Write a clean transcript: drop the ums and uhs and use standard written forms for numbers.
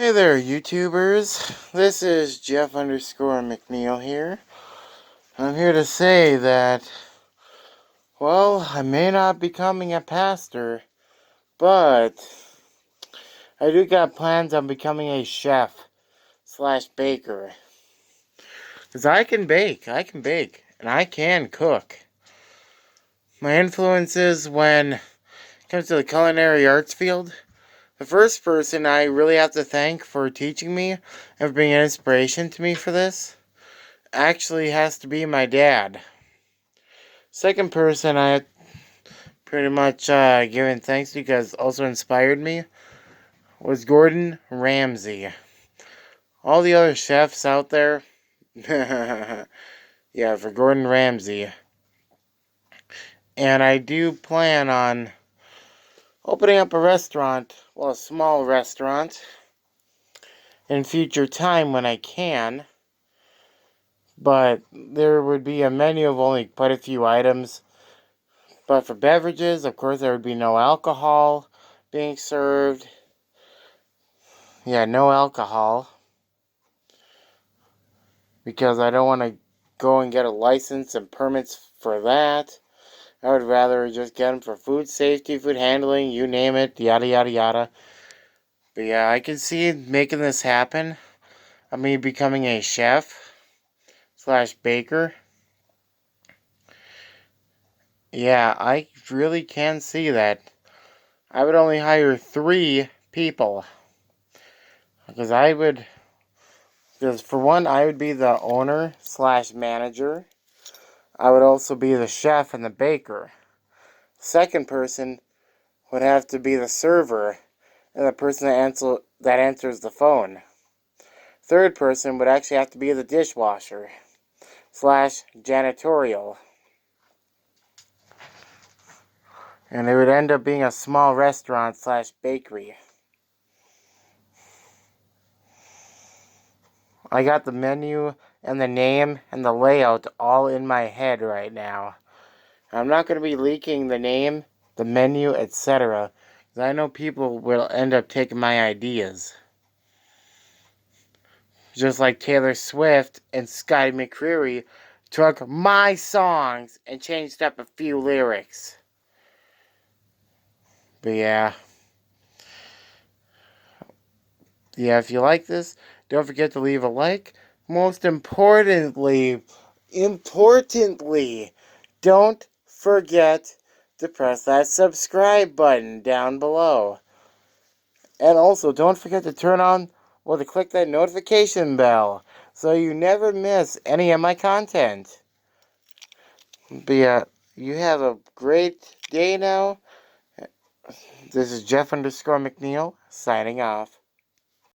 Hey there, YouTubers. This is Jeff underscore McNeil here. I'm here to say that, well, I may not be becoming a pastor, but I do got plans on becoming a chef slash baker. Because I can bake, and I can cook. My influences when it comes to the culinary arts field, the first person I really have to thank for teaching me and for being an inspiration to me for this actually has to be my dad. Second person I pretty much given thanks to because also inspired me was Gordon Ramsay. All the other chefs out there, yeah, for Gordon Ramsay. And I do plan on opening up a restaurant, well, a small restaurant, in future time when I can. But there would be a menu of only quite a few items. But for beverages, of course, there would be no alcohol being served. Yeah, no alcohol. Because I don't want to go and get a license and permits for that. I would rather just get them for food safety, food handling, you name it, yada yada yada. But yeah, I can see making this happen. I mean, becoming a chef slash baker. Yeah, I really can see that. I would only hire 3 people. Because for one, I would be the owner slash manager. I would also be the chef and the baker. Second person would have to be the server and the person that answers the phone. Third person would actually have to be the dishwasher slash janitorial. And it would end up being a small restaurant slash bakery. I got the menu and the name and the layout all in my head right now. I'm not going to be leaking the name, the menu, etc. Because I know people will end up taking my ideas. Just like Taylor Swift and Scotty McCreery took my songs and changed up a few lyrics. But yeah. Yeah, if you like this, don't forget to leave a like. Most importantly, don't forget to press that subscribe button down below. And also, don't forget to to click that notification bell so you never miss any of my content. But yeah, you have a great day now. This is Jeff underscore McNeil signing off.